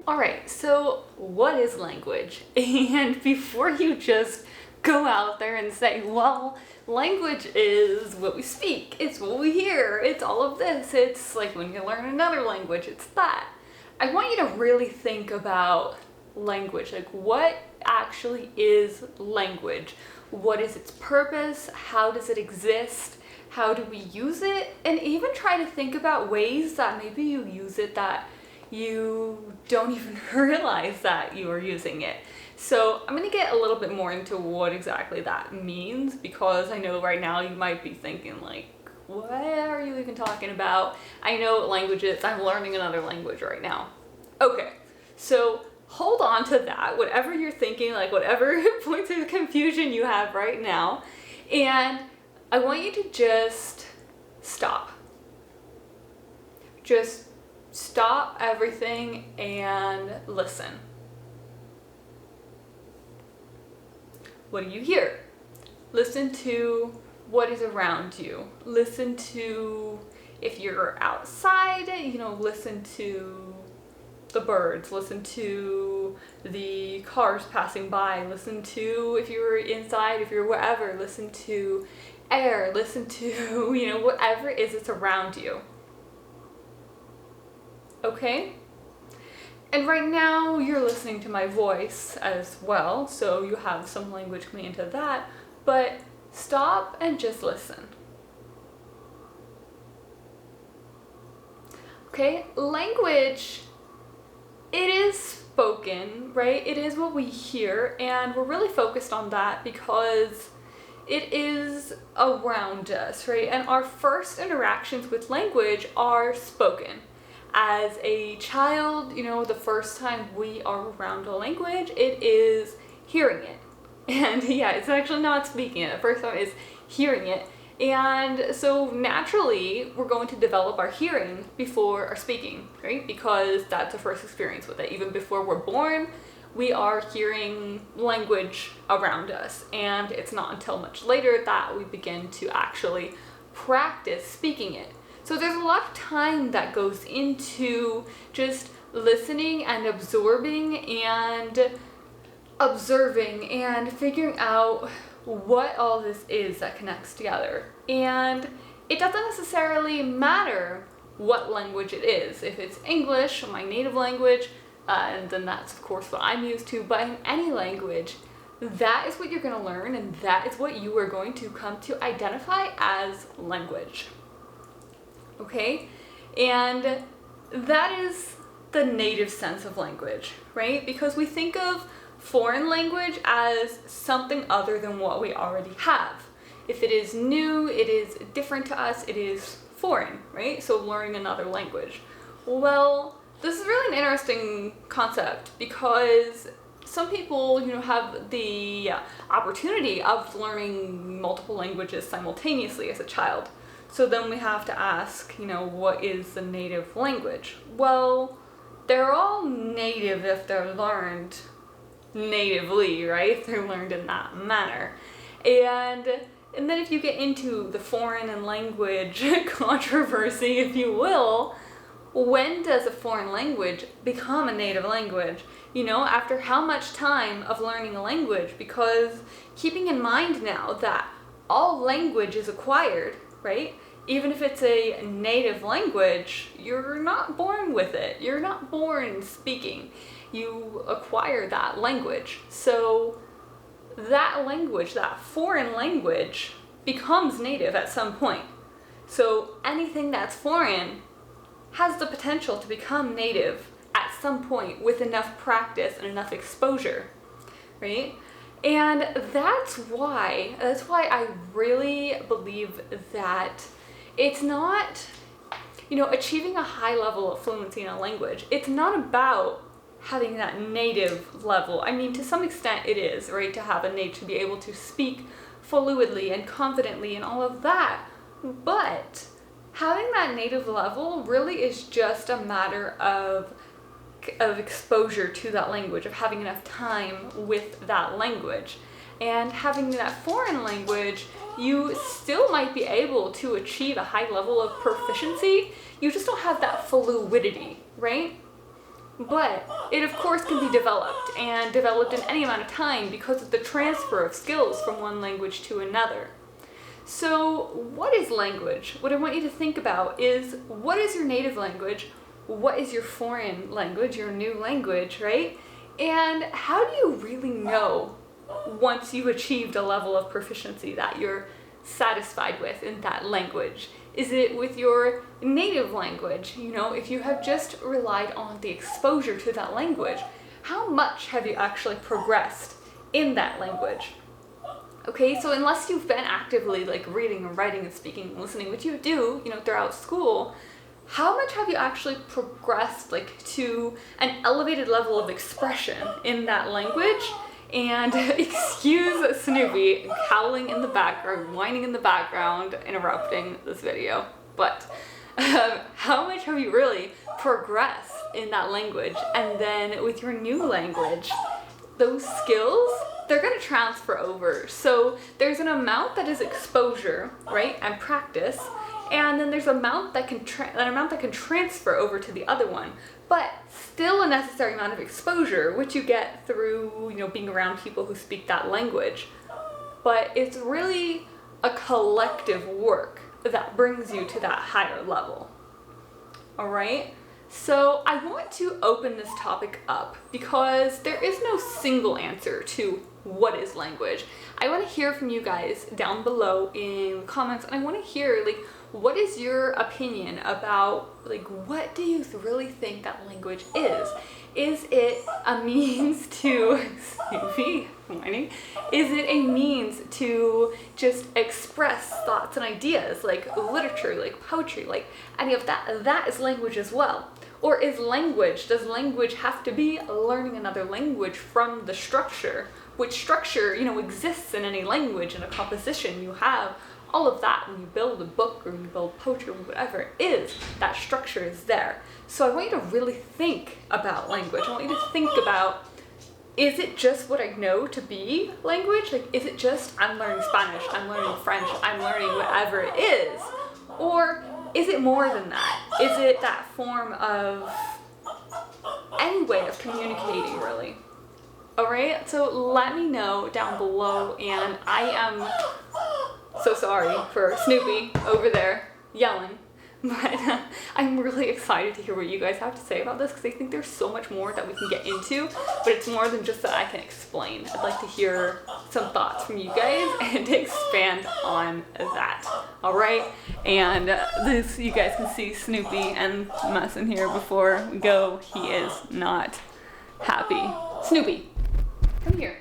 Alright, so what is language? And before you just go out there and say, well, language is what we speak, it's what we hear, it's all of this, it's like when you learn another language, it's that. I want you to really think about language, like what actually is language? What is its purpose? How does it exist? How do we use it? And even try to think about ways that maybe you use it that you don't even realize that you are using it. So I'm going to get a little bit more into what exactly that means, because I know right now you might be thinking like, what are you even talking about? I know languages, I'm learning another language right now. Okay, so hold on to that, whatever you're thinking, like whatever points of confusion you have right now, and I want you to just stop. Just stop everything and listen. What do you hear? Listen to what is around you. Listen to, if you're outside, listen to the birds, listen to the cars passing by, listen to, if you're inside, if you're wherever, listen to air, listen to, whatever it is that's around you. Okay? And right now you're listening to my voice as well, so you have some language coming into that, but stop and just listen. Okay? Language, it is spoken, right? It is what we hear, and we're really focused on that because it is around us, right? And our first interactions with language are spoken. As a child, the first time we are around a language, it is hearing it. And yeah, it's actually not speaking it. The first time is hearing it. And so naturally, we're going to develop our hearing before our speaking, right? Because that's our first experience with it. Even before we're born, we are hearing language around us. And it's not until much later that we begin to actually practice speaking it. So there's a lot of time that goes into just listening and absorbing and observing and figuring out what all this is that connects together. And it doesn't necessarily matter what language it is. If it's English, my native language, and then that's of course what I'm used to, but in any language, that is what you're going to learn, and that is what you are going to come to identify as language. Okay? And that is the native sense of language, right? Because we think of foreign language as something other than what we already have. If it is new, it is different to us, it is foreign, right? So learning another language. Well, this is really an interesting concept because some people, have the opportunity of learning multiple languages simultaneously as a child. So then we have to ask, what is the native language? Well, they're all native if they're learned natively, right? If they're learned in that manner. And then if you get into the foreign and language controversy, if you will, when does a foreign language become a native language? After how much time of learning a language? Because keeping in mind now that all language is acquired, right? Even if it's a native language, you're not born with it. You're not born speaking. You acquire that language. So that language, that foreign language, becomes native at some point. So anything that's foreign has the potential to become native at some point with enough practice and enough exposure, right? And that's why I really believe that it's not, achieving a high level of fluency in a language. It's not about having that native level. I mean, to some extent it is, right? To have a native, to be able to speak fluidly and confidently and all of that. But having that native level really is just a matter of exposure to that language, of having enough time with that language. And having that foreign language, you still might be able to achieve a high level of proficiency. You just don't have that fluidity, right? but it of course can be developed, and developed in any amount of time because of the transfer of skills from one language to another. So what is language? What I want you to think about is, what is your native language? What is your foreign language, your new language, right? And how do you really know once you've achieved a level of proficiency that you're satisfied with in that language? Is it with your native language? You know, if you have just relied on the exposure to that language, how much have you actually progressed in that language? Okay, so unless you've been actively like reading and writing and speaking and listening, which you do, you know, throughout school, how much have you actually progressed like to an elevated level of expression in that language? And excuse Snoopy howling in the background, whining in the background, interrupting this video. But how much have you really progressed in that language? And then with your new language, those skills, they're going to transfer over. So there's an amount that is exposure, right, and practice, and then there's an amount that can transfer over to the other one, but still a necessary amount of exposure, which you get through, you know, being around people who speak that language. But it's really a collective work that brings you to that higher level. All right? So I want to open this topic up because there is no single answer to what is language. I want to hear from you guys down below in the comments, and I want to hear, like, what is your opinion about, like, what do you really think that language is? Is it a means to, Snoopy, whining, is it a means to just express thoughts and ideas, like literature, like poetry, like any of that? That is language as well. Or is language, does language have to be learning another language from the structure, which structure, you know, exists in any language, in a composition? You have all of that when you build a book or you build poetry or whatever it is, that structure is there. So I want you to really think about language. I want you to think about, is it just what I know to be language? Like, is it just I'm learning Spanish, I'm learning French, I'm learning whatever it is? Or is it more than that? Is it that form of any way of communicating, really? Alright, so let me know down below, and I am so sorry for Snoopy over there yelling, but I'm really excited to hear what you guys have to say about this, because I think there's so much more that we can get into, but it's more than just that I can explain. I'd like to hear some thoughts from you guys and to expand on that. Alright, and this, you guys can see Snoopy and Mess in here before we go. He is not happy. Snoopy, come here.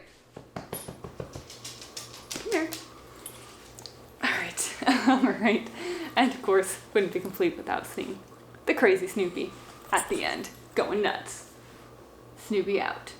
Come here. Alright, and of course, wouldn't be complete without seeing the crazy Snoopy at the end, going nuts. Snoopy out.